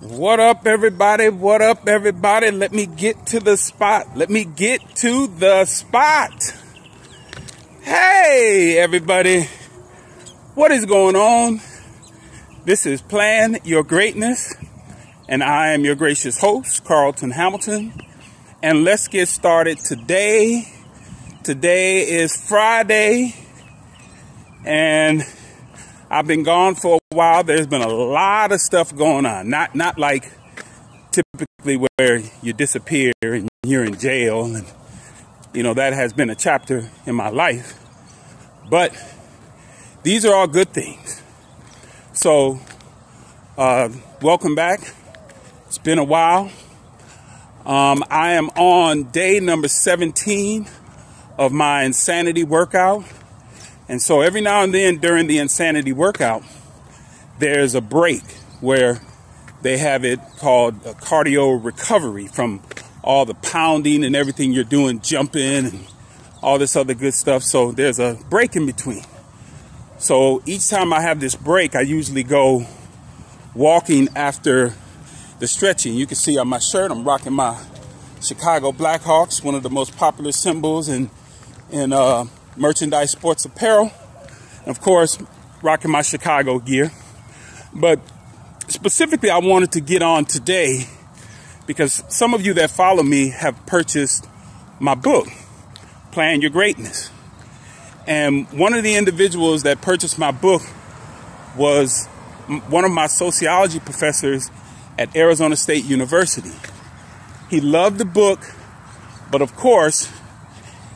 What up, everybody? What up, everybody? Let me get to the spot. Let me get to the spot. Hey, everybody. What is going on? This is Plan Your Greatness, and I am your gracious host, Carlton Hamilton. And let's get started today. Today is Friday, and I've been gone for a while. There's been a lot of stuff going on. Not like typically where you disappear and you're in jail. And, you know, that has been a chapter in my life. But these are all good things. So, welcome back. It's been a while. I am on day number 17 of my insanity workout. And so every now and then during the insanity workout, there's a break where they have it called a cardio recovery from all the pounding and everything you're doing, jumping and all this other good stuff. So there's a break in between. So each time I have this break, I usually go walking after the stretching. You can see on my shirt, I'm rocking my Chicago Blackhawks, one of the most popular symbols in merchandise, sports apparel. And of course, rocking my Chicago gear. But specifically, I wanted to get on today because some of you that follow me have purchased my book, Plan Your Greatness. And one of the individuals that purchased my book was one of my sociology professors at Arizona State University. He loved the book, but of course,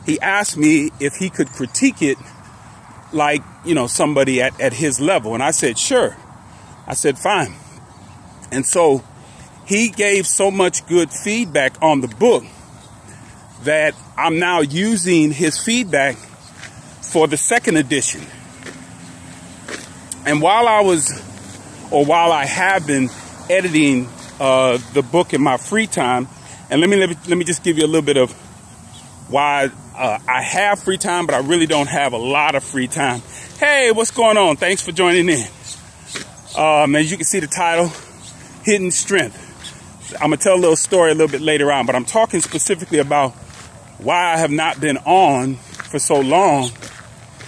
he asked me if he could critique it like, you know, somebody at his level. And I said, sure. I said, fine. And so he gave so much good feedback on the book that I'm now using his feedback for the second edition. And while I have been editing the book in my free time, and let me just give you a little bit of why I have free time, but I really don't have a lot of free time. Hey, what's going on? Thanks for joining in. As you can see the title, Hidden Strength. I'm going to tell a little story a little bit later on, but I'm talking specifically about why I have not been on for so long.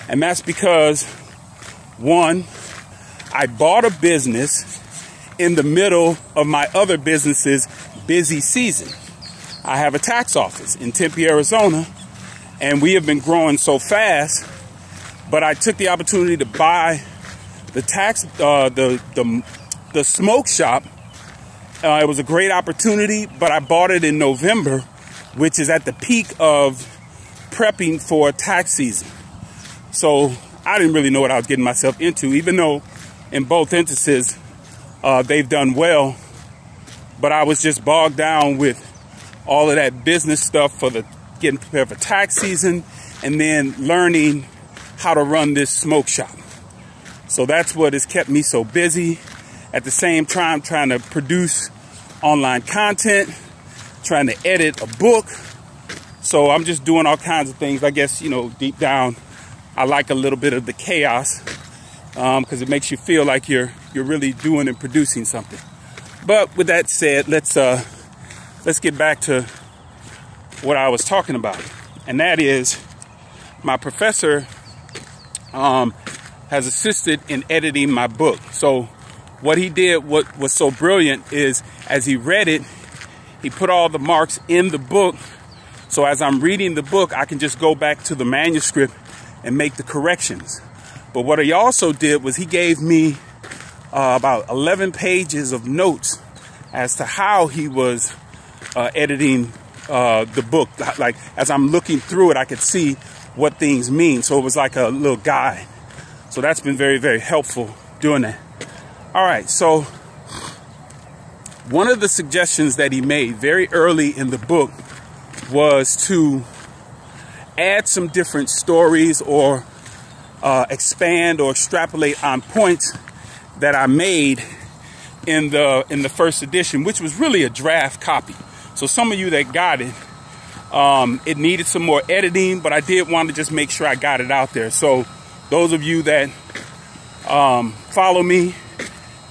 And that's because, one, I bought a business in the middle of my other business's busy season. I have a tax office in Tempe, Arizona, and we have been growing so fast, but I took the opportunity to buy the smoke shop. It was a great opportunity, but I bought it in November, which is at the peak of prepping for tax season. So I didn't really know what I was getting myself into, even though in both instances they've done well, but I was just bogged down with all of that business stuff for getting prepared for tax season and then learning how to run this smoke shop. So that's what has kept me so busy. At the same time, trying to produce online content, trying to edit a book. So I'm just doing all kinds of things. I guess, you know, deep down, I like a little bit of the chaos because it makes you feel like you're really doing and producing something. But with that said, let's get back to what I was talking about. And that is my professor has assisted in editing my book. So what he did, what was so brilliant is as he read it, he put all the marks in the book. So as I'm reading the book, I can just go back to the manuscript and make the corrections. But what he also did was he gave me about 11 pages of notes as to how he was editing the book. Like as I'm looking through it, I could see what things mean. So it was like a little guide. So that's been very, very helpful doing that. All right. So one of the suggestions that he made very early in the book was to add some different stories or expand or extrapolate on points that I made in the first edition, which was really a draft copy. So some of you that got it, it needed some more editing, but I did want to just make sure I got it out there. So those of you that follow me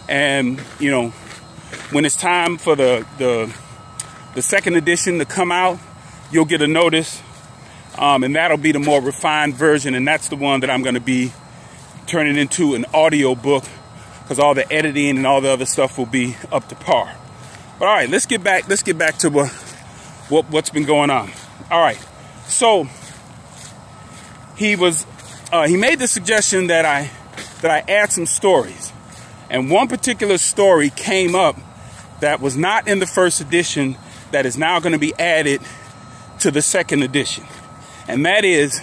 and, you know, when it's time for the second edition to come out, you'll get a notice, and that'll be the more refined version, and that's the one that I'm going to be turning into an audio book, because all the editing and all the other stuff will be up to par. But all right, let's get back to what's been going on. All right, so he made the suggestion that I add some stories, and one particular story came up that was not in the first edition that is now going to be added to the second edition, and that is,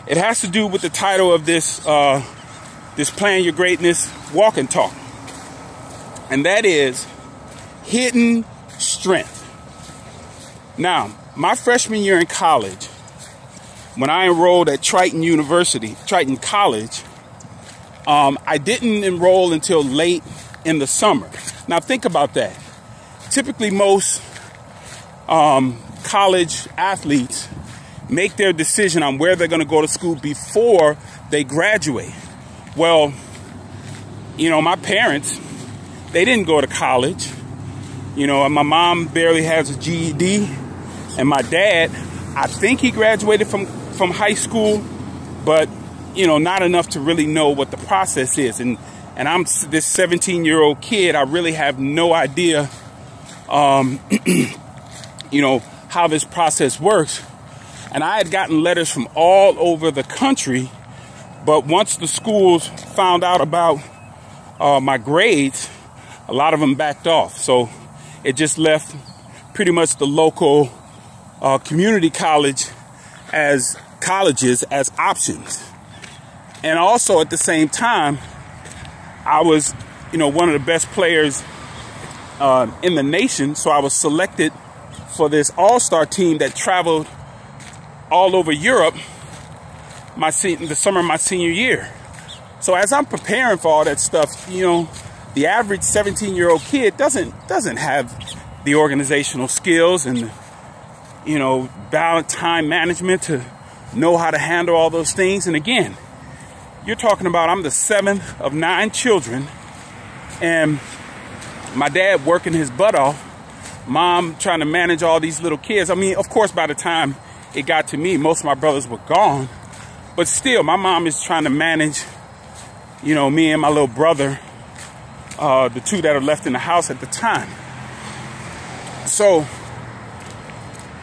it has to do with the title of this Plan Your Greatness walk and talk, and that is Hidden Strength. Now, my freshman year in college, when I enrolled at Triton College, I didn't enroll until late in the summer. Now, think about that. Typically, most college athletes make their decision on where they're going to go to school before they graduate. Well, you know, my parents, they didn't go to college. You know, my mom barely has a GED, and my dad, I think he graduated from high school, but, you know, not enough to really know what the process is. And I'm this 17-year-old kid. I really have no idea, you know, how this process works. And I had gotten letters from all over the country, but once the schools found out about my grades, a lot of them backed off. So it just left pretty much the local community colleges as options. And also at the same time, I was, you know, one of the best players in the nation. So I was selected for this all-star team that traveled all over Europe the summer of my senior year. So as I'm preparing for all that stuff, you know, the average 17-year-old kid doesn't have the organizational skills and, you know, balance time management to know how to handle all those things. And again, you're talking about, I'm the 7th of 9 children, and my dad working his butt off, mom trying to manage all these little kids. I mean, of course, by the time it got to me, most of my brothers were gone, but still, my mom is trying to manage, you know, me and my little brother, the two that are left in the house at the time. So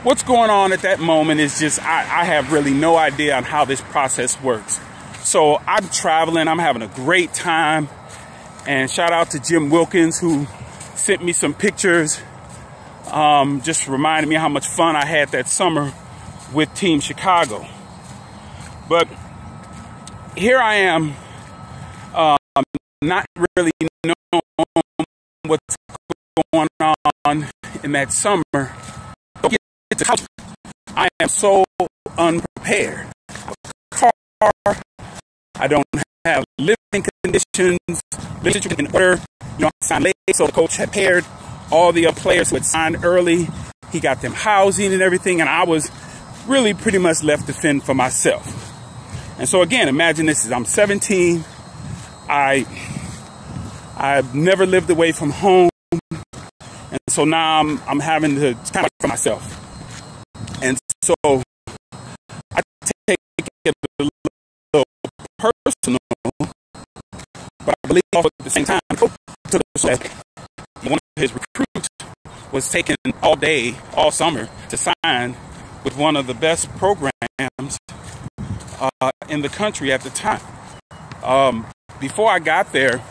what's going on at that moment is just, I have really no idea on how this process works. So I'm traveling, I'm having a great time, and shout out to Jim Wilkins, who sent me some pictures, just reminded me how much fun I had that summer with Team Chicago. But here I am, not really knowing what's going on in that summer. I am so unprepared. Car, I don't have living conditions, in order. You know, I signed late, so the coach had paired all the players who had signed early. He got them housing and everything, and I was really pretty much left to fend for myself. And so again, imagine this: I'm 17. I've never lived away from home, and so now I'm having to kind of for myself. And so I take it a little personal, but I believe also at the same time, one of his recruits was taken all day, all summer, to sign with one of the best programs in the country at the time. Before I got there,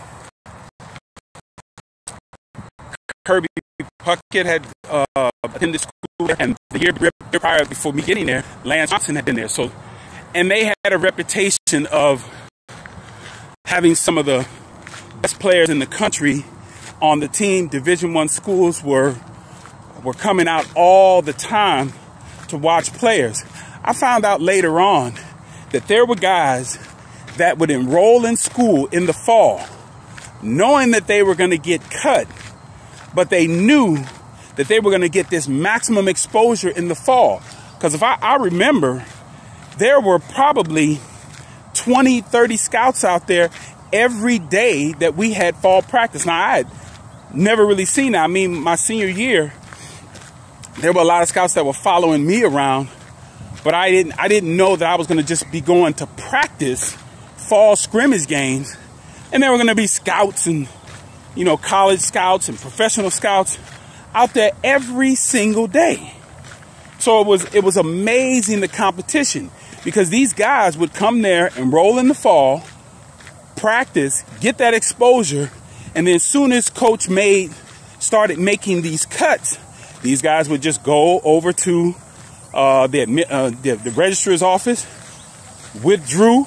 Kirby Puckett had attended school, and the year prior, before me getting there, Lance Johnson had been there. So, and they had a reputation of having some of the best players in the country on the team. Division I schools were coming out all the time to watch players. I found out later on that there were guys that would enroll in school in the fall, knowing that they were going to get cut, but they knew that they were going to get this maximum exposure in the fall. Because if I remember, there were probably 20, 30 scouts out there every day that we had fall practice. Now, I had never really seen that. I mean, my senior year, there were a lot of scouts that were following me around, but I didn't know that I was going to just be going to practice fall scrimmage games, and there were going to be scouts and, you know, college scouts and professional scouts out there every single day. So it was amazing, the competition, because these guys would come there and roll in the fall, practice, get that exposure, and then as soon as coach started making these cuts, these guys would just go over to the registrar's office, withdrew,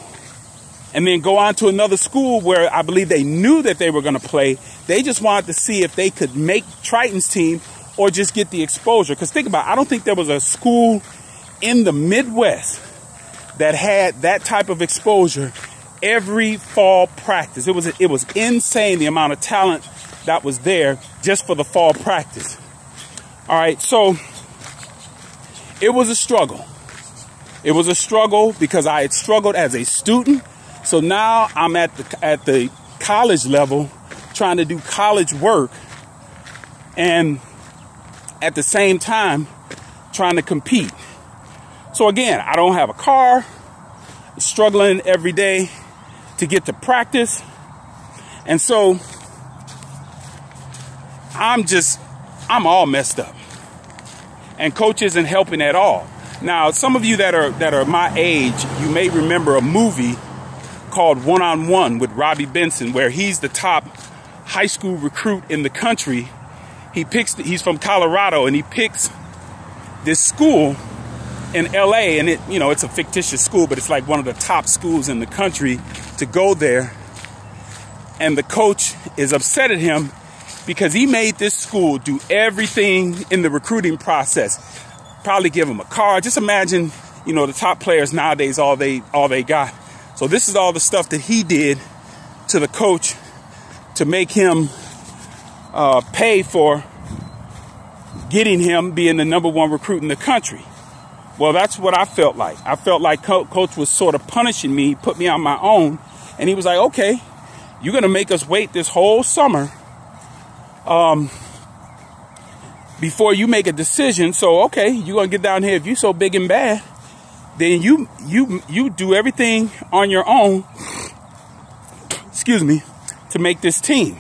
and then go on to another school where I believe they knew that they were going to play. They just wanted to see if they could make Triton's team or just get the exposure. Because think about it, I don't think there was a school in the Midwest that had that type of exposure every fall practice. It was insane, the amount of talent that was there just for the fall practice. All right, so it was a struggle. It was a struggle because I had struggled as a student. So now I'm at the college level trying to do college work, and at the same time trying to compete. So again, I don't have a car, struggling every day to get to practice. And so I'm all messed up. And coach isn't helping at all. Now, some of you that are my age, you may remember a movie called One on One with Robbie Benson, where he's the top high school recruit in the country. He's from Colorado, and he picks this school in LA, and it's a fictitious school, but it's like one of the top schools in the country to go there. And the coach is upset at him because he made this school do everything in the recruiting process. Probably give him a car. Just imagine, the top players nowadays, all they got. So this is all the stuff that he did to the coach to make him pay for getting him being the #1 recruit in the country. Well, that's what I felt like. I felt like coach was sort of punishing me, put me on my own. And he was like, okay, you're going to make us wait this whole summer before you make a decision. So, okay, you're going to get down here. If you're so big and bad, then you do everything on your own, to make this team.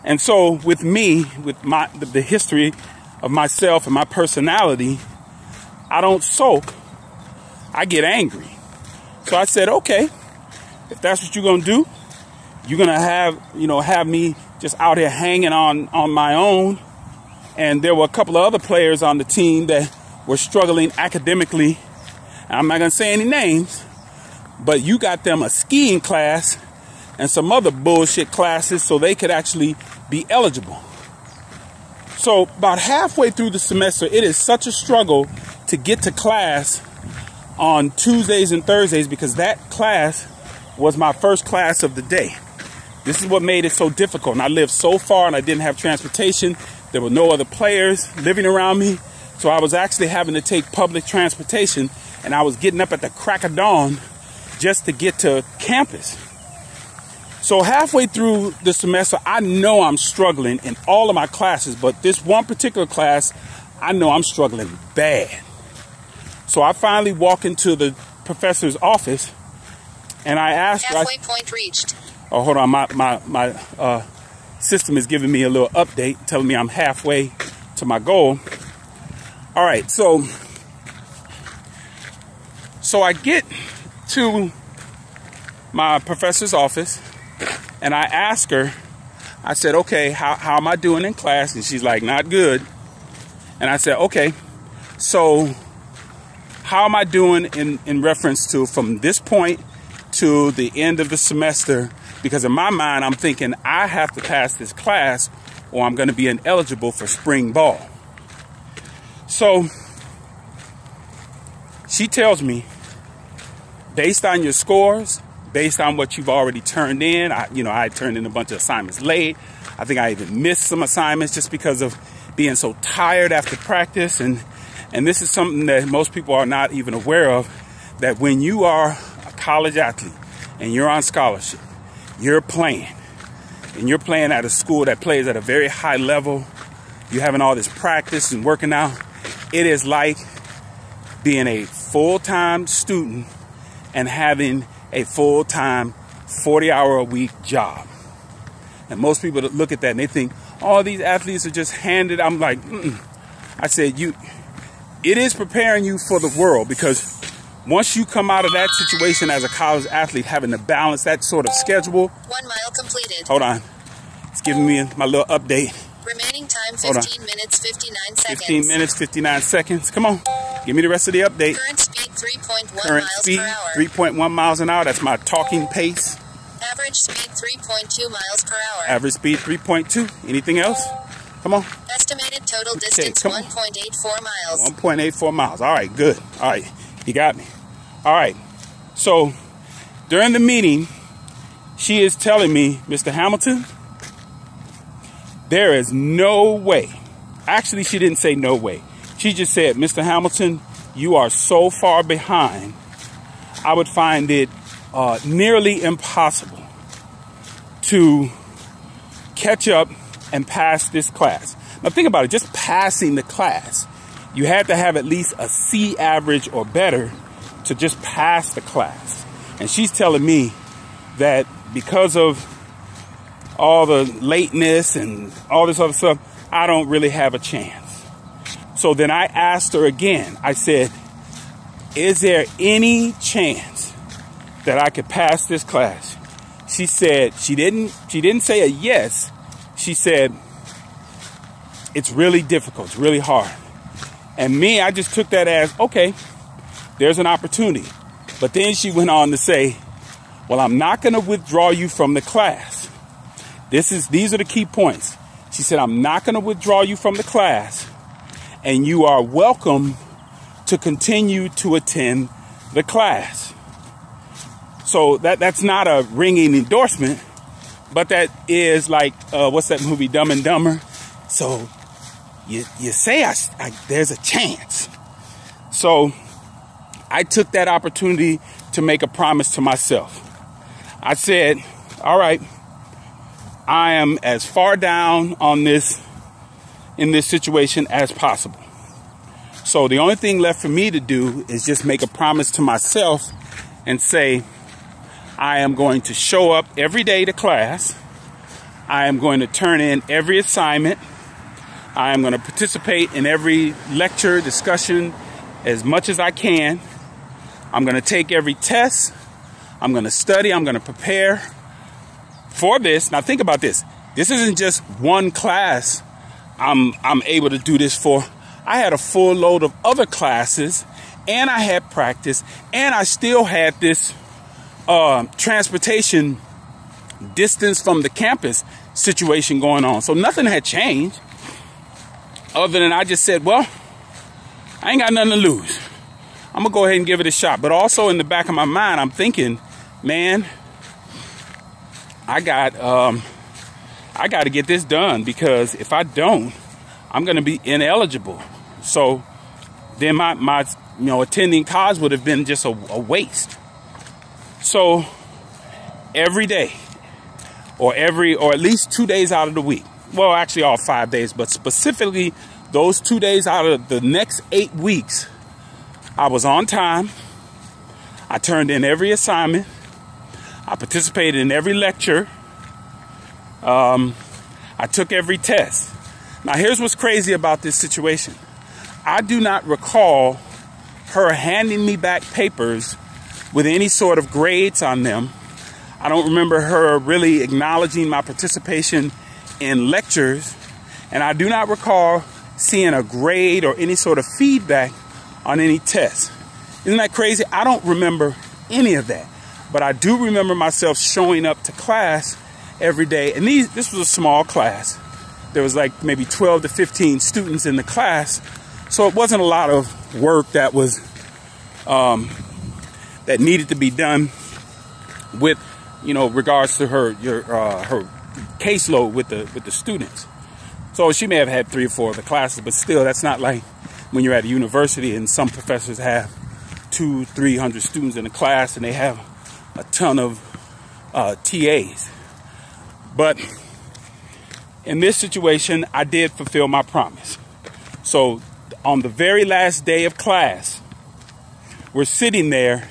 And so with me, with the history of myself and my personality, I don't sulk. I get angry. So I said, okay, if that's what you're going to do, you're going to have me just out here hanging on my own. And there were a couple of other players on the team that were struggling academically. I'm not going to say any names, but you got them a skiing class and some other bullshit classes so they could actually be eligible. So about halfway through the semester, it is such a struggle to get to class on Tuesdays and Thursdays because that class was my first class of the day. This is what made it so difficult. And I lived so far and I didn't have transportation. There were no other players living around me. So I was actually having to take public transportation, and I was getting up at the crack of dawn just to get to campus. So halfway through the semester, I know I'm struggling in all of my classes, but this one particular class, I know I'm struggling bad. So I finally walk into the professor's office, and I asked her. Halfway point reached. Oh, hold on. My system is giving me a little update, telling me I'm halfway to my goal. All right, so I get to my professor's office, and I ask her, I said, okay, how am I doing in class? And she's like, not good. And I said, okay, so how am I doing in reference to from this point to the end of the semester? Because in my mind, I'm thinking I have to pass this class or I'm going to be ineligible for spring ball. So she tells me, based on your scores, based on what you've already turned in, I turned in a bunch of assignments late. I think I even missed some assignments just because of being so tired after practice. And this is something that most people are not even aware of, that when you are a college athlete and you're on scholarship, you're playing, and you're playing at a school that plays at a very high level, you're having all this practice and working out, it is like being a full-time student and having a full-time 40-hour-a-week job. And most people look at that and they think, oh, these athletes are just handed. I'm like, I said, it is preparing you for the world, because once you come out of that situation as a college athlete, having to balance that sort of schedule. 1 mile completed. Hold on. It's giving me my little update. Remaining time 15 minutes 59 seconds. 15 minutes 59 seconds. Come on. Give me the rest of the update. Current speed 3.1 Current miles speed, per hour. 3.1 miles an hour. That's my talking pace. Average speed 3.2 miles per hour. Average speed 3.2. Anything else? Come on. Estimated total distance 1.84 miles. 1.84 miles. All right, good. All right, you got me. All right. So during the meeting, she is telling me, Mr. Hamilton, there is no way. Actually, she didn't say no way. She just said, Mr. Hamilton, you are so far behind, I would find it nearly impossible to catch up and pass this class. Now think about it, just passing the class. You had to have at least a C average or better to just pass the class. And she's telling me that because of all the lateness and all this other stuff, I don't really have a chance. So then I asked her again. I said, is there any chance that I could pass this class? She said she didn't say a yes. She said, it's really difficult, it's really hard. And me, I just took that as, okay, there's an opportunity. But then she went on to say, well, I'm not going to withdraw you from the class. These are the key points. She said, I'm not going to withdraw you from the class, and you are welcome to continue to attend the class. So that's not a ringing endorsement, but that is like, what's that movie, Dumb and Dumber? So you say there's a chance. So I took that opportunity to make a promise to myself. I said, all right, I am as far down on this, in this situation as possible. So the only thing left for me to do is just make a promise to myself and say, I am going to show up every day to class. I am going to turn in every assignment. I am going to participate in every lecture, discussion as much as I can. I'm going to take every test. I'm going to study. I'm going to prepare for this. Now think about this. This isn't just one class I'm able to do this for. I had a full load of other classes, and I had practice, and I still had this transportation distance from the campus situation going on. So nothing had changed other than I just said, well, I ain't got nothing to lose. I'm gonna go ahead and give it a shot. But also in the back of my mind, I'm thinking, man, I got to get this done, because if I don't, I'm going to be ineligible. So then my attending college would have been just a waste. So every day, or at least 2 days out of the week, well, actually all 5 days, but specifically those 2 days out of the next 8 weeks, I was on time. I turned in every assignment. I participated in every lecture. I took every test. Now, here's what's crazy about this situation. I do not recall her handing me back papers with any sort of grades on them. I don't remember her really acknowledging my participation in lectures. And I do not recall seeing a grade or any sort of feedback on any tests. Isn't that crazy? I don't remember any of that. But I do remember myself showing up to class every day. And this was a small class. There was like maybe 12 to 15 students in the class. So it wasn't a lot of work that was that needed to be done with, regards to her caseload with the students. So she may have had 3 or 4 of the classes, but still, that's not like when you're at a university and some professors have 200-300 students in a class and they have a ton of TAs. But in this situation, I did fulfill my promise. So on the very last day of class, we're sitting there,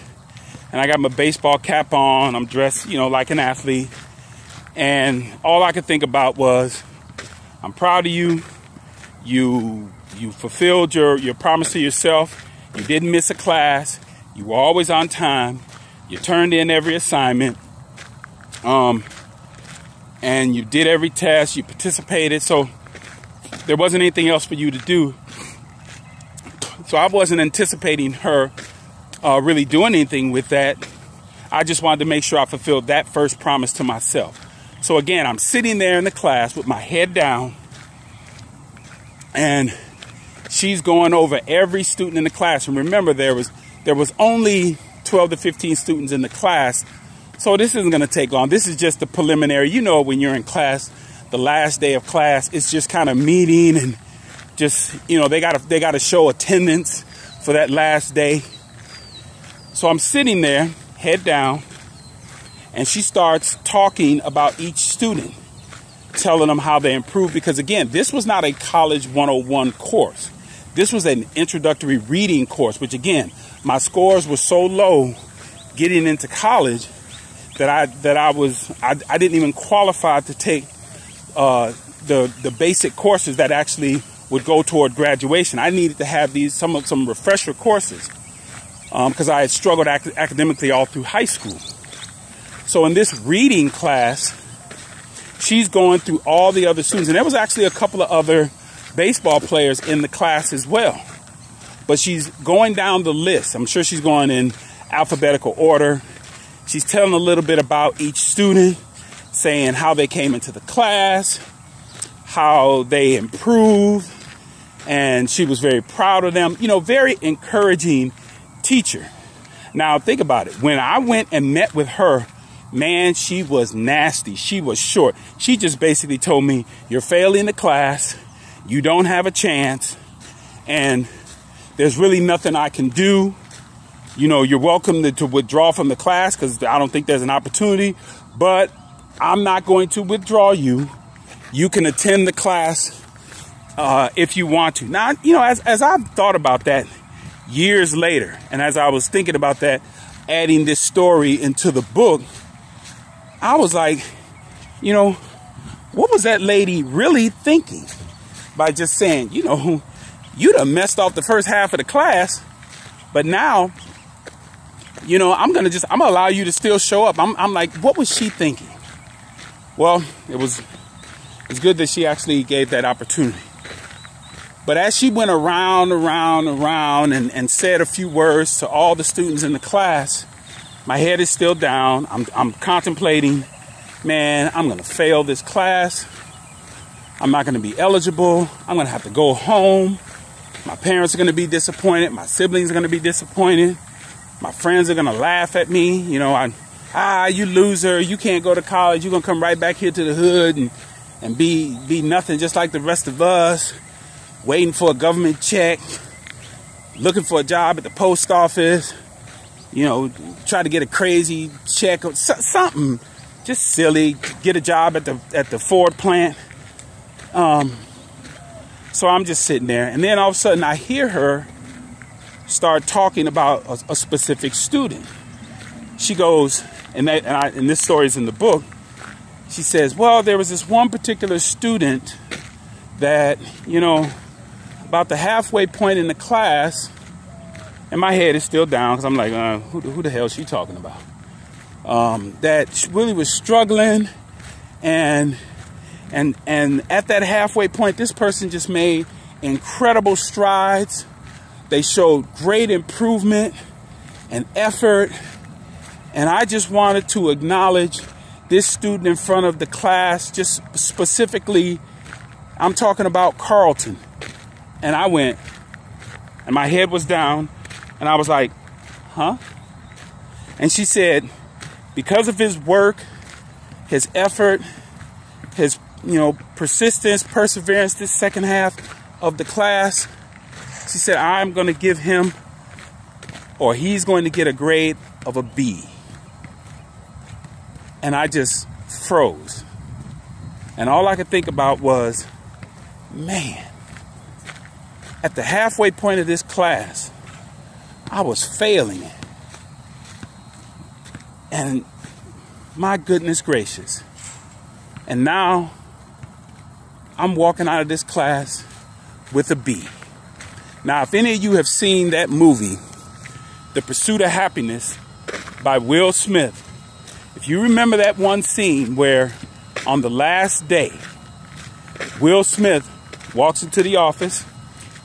and I got my baseball cap on. I'm dressed, like an athlete. And all I could think about was, I'm proud of you. You fulfilled your promise to yourself. You didn't miss a class. You were always on time. You turned in every assignment. And you did every test. You participated. So there wasn't anything else for you to do. So I wasn't anticipating her really doing anything with that. I just wanted to make sure I fulfilled that first promise to myself. So again, I'm sitting there in the class with my head down, and she's going over every student in the class. And remember, there was only 12 to 15 students in the class. So this isn't going to take long. This is just the preliminary. When you're in class, the last day of class, it's just kind of meeting and just, they got to show attendance for that last day. So I'm sitting there, head down, and she starts talking about each student, telling them how they improved. Because again, this was not a college 101 course. This was an introductory reading course, which again, my scores were so low getting into college that I didn't even qualify to take the basic courses that actually would go toward graduation. I needed to have some refresher courses because I had struggled academically all through high school. So in this reading class, she's going through all the other students, and there was actually a couple of other baseball players in the class as well. But she's going down the list. I'm sure she's going in alphabetical order. She's telling a little bit about each student, saying how they came into the class, how they improved, and she was very proud of them. Very encouraging teacher. Now, think about it. When I went and met with her, man, she was nasty. She was short. She just basically told me, you're failing the class. You don't have a chance. And there's really nothing I can do. You're welcome to withdraw from the class because I don't think there's an opportunity. But I'm not going to withdraw you. You can attend the class if you want to. Now, as I've thought about that years later, and as I was thinking about that, adding this story into the book, I was like, what was that lady really thinking by just saying, you done messed off the first half of the class, but now, I'm gonna allow you to still show up. I'm like, what was she thinking? Well, it's good that she actually gave that opportunity. But as she went around and said a few words to all the students in the class, my head is still down. I'm contemplating, man, I'm going to fail this class. I'm not going to be eligible. I'm going to have to go home. My parents are going to be disappointed. My siblings are going to be disappointed. My friends are going to laugh at me. You loser. You can't go to college. You're going to come right back here to the hood and be nothing just like the rest of us. Waiting for a government check. Looking for a job at the post office. Try to get a crazy check or something just silly. Get a job at the Ford plant. So I'm just sitting there, and then all of a sudden I hear her start talking about a specific student. She goes, and this story is in the book. She says, well, there was this one particular student that, about the halfway point in the class, and my head is still down because I'm like, who the hell is she talking about? That she really was struggling, and at that halfway point, this person just made incredible strides. They showed great improvement and effort, and I just wanted to acknowledge this student in front of the class, just specifically, I'm talking about Carlton. And I went, and my head was down, and I was like, huh? And she said, because of his work, his effort, his, persistence, perseverance, this second half of the class, she said, I'm going to give him, or he's going to get a grade of a B. And I just froze. And all I could think about was, man, at the halfway point of this class, I was failing it. And my goodness gracious. And now I'm walking out of this class with a B. Now, if any of you have seen that movie, The Pursuit of Happiness by Will Smith, if you remember that one scene where on the last day, Will Smith walks into the office,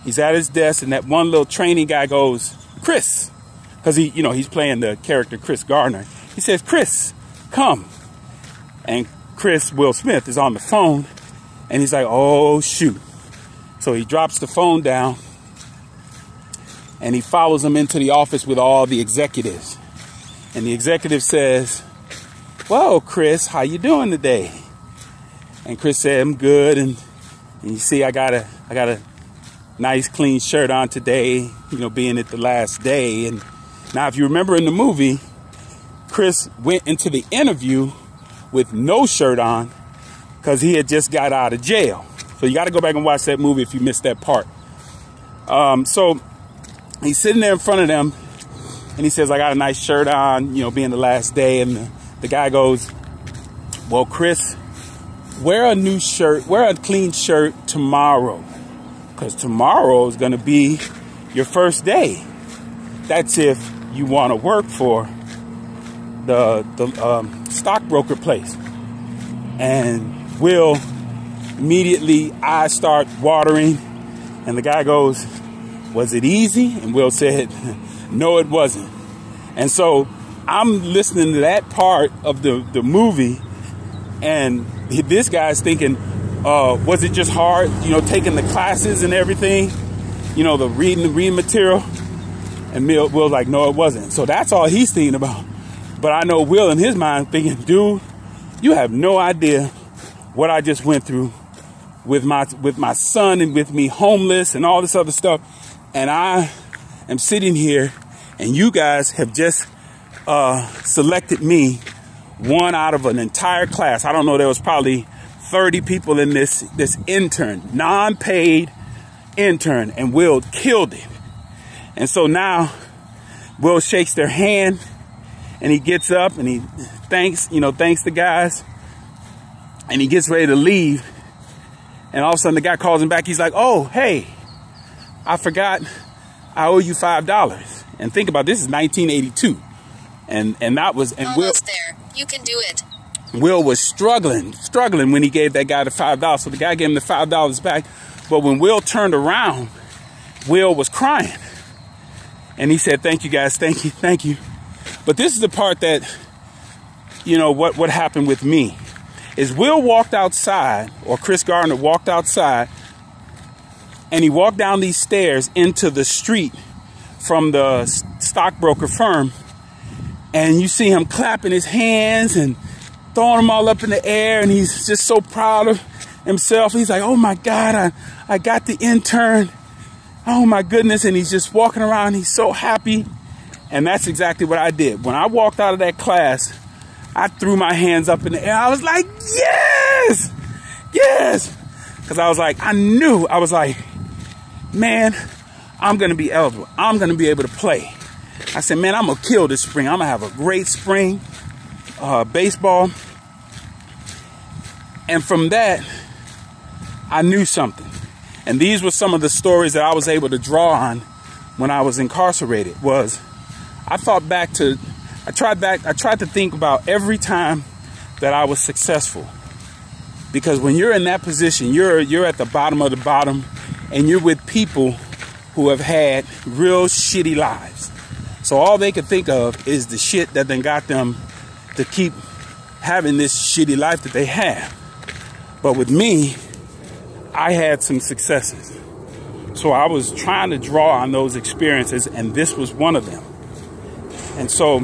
he's at his desk, and that one little training guy goes, Chris, because he's playing the character Chris Gardner. He says, Chris, come. And Chris, Will Smith, is on the phone, and he's like, oh, shoot. So he drops the phone down, and he follows him into the office with all the executives. And the executive says, well, Chris, how you doing today? And Chris said, I'm good. And you see, I got a nice clean shirt on today, being it the last day. And now, if you remember in the movie, Chris went into the interview with no shirt on because he had just got out of jail. So you got to go back and watch that movie if you missed that part. So he's sitting there in front of them, and he says, I got a nice shirt on, being the last day. And the guy goes, well, Chris, wear a new shirt, wear a clean shirt tomorrow, because tomorrow is going to be your first day. That's if you want to work for the stockbroker place. And Will immediately, eyes start watering, and the guy goes, was it easy? And Will said, no, it wasn't. And so I'm listening to that part of the movie, and this guy's thinking, was it just hard, taking the classes and everything, the reading material? And Will's like, no, it wasn't. So that's all he's thinking about. But I know Will in his mind thinking, dude, you have no idea what I just went through with my son and with me homeless and all this other stuff. And I am sitting here, and you guys have just selected me one out of an entire class. I don't know, there was probably 30 people in this intern, non-paid intern, and Will killed it. And so now Will shakes their hand, and he gets up and he thanks the guys, and he gets ready to leave. And all of a sudden the guy calls him back. He's like, oh, hey, I forgot I owe you $5. And think about this, is 1982. And that was, and almost there. You can do it. Will was struggling when he gave that guy the $5. So the guy gave him the $5 back. But when Will turned around, Will was crying. And he said, thank you guys, thank you. But this is the part that, what happened with me is Will walked outside, or Chris Gardner walked outside, and he walked down these stairs into the street from the stockbroker firm. And you see him clapping his hands and throwing them all up in the air. And he's just so proud of himself. He's like, oh my God, I got the intern. Oh my goodness. And he's just walking around. He's so happy. And that's exactly what I did. When I walked out of that class, I threw my hands up in the air. I was like, yes, yes. Because I was like, man, I'm going to be eligible. I'm going to be able to play. I said, man, I'm going to kill this spring. I'm going to have a great spring, baseball. And from that, I knew something. And these were some of the stories that I was able to draw on when I was incarcerated. I tried to think about every time that I was successful. Because when you're in that position, you're at the bottom of the bottom, and you're with people who have had real shitty lives. So all they could think of is the shit that then got them to keep having this shitty life that they have. But with me, I had some successes. So I was trying to draw on those experiences, and this was one of them. And so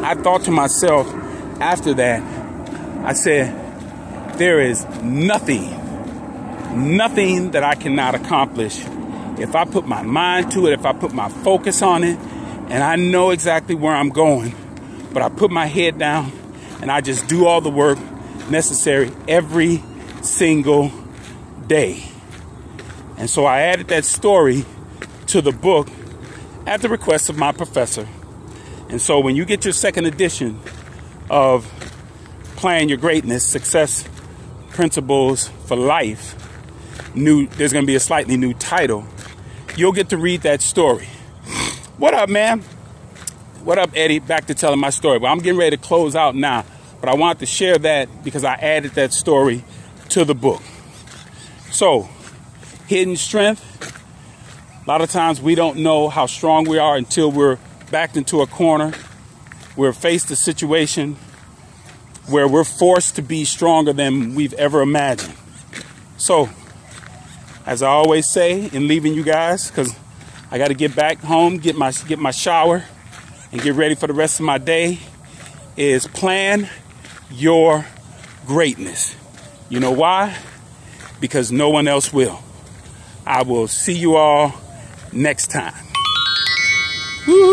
I thought to myself after that, I said, there is nothing that I cannot accomplish if I put my mind to it, if I put my focus on it, and I know exactly where I'm going. But I put my head down and I just do all the work necessary every single day. And so I added that story to the book at the request of my professor. And so when you get your second edition of Plan Your Greatness, Success Principles for Life, there's going to be a slightly new title. You'll get to read that story. What up, man? What up, Eddie? Back to telling my story. Well, I'm getting ready to close out now, but I wanted to share that because I added that story to the book. So, hidden strength. A lot of times we don't know how strong we are until we're backed into a corner. We're faced a situation where we're forced to be stronger than we've ever imagined. So, as I always say in leaving you guys, because I got to get back home, get my shower, and get ready for the rest of my day, is plan your greatness. You know why? Because no one else will. I will see you all next time. Woo-hoo.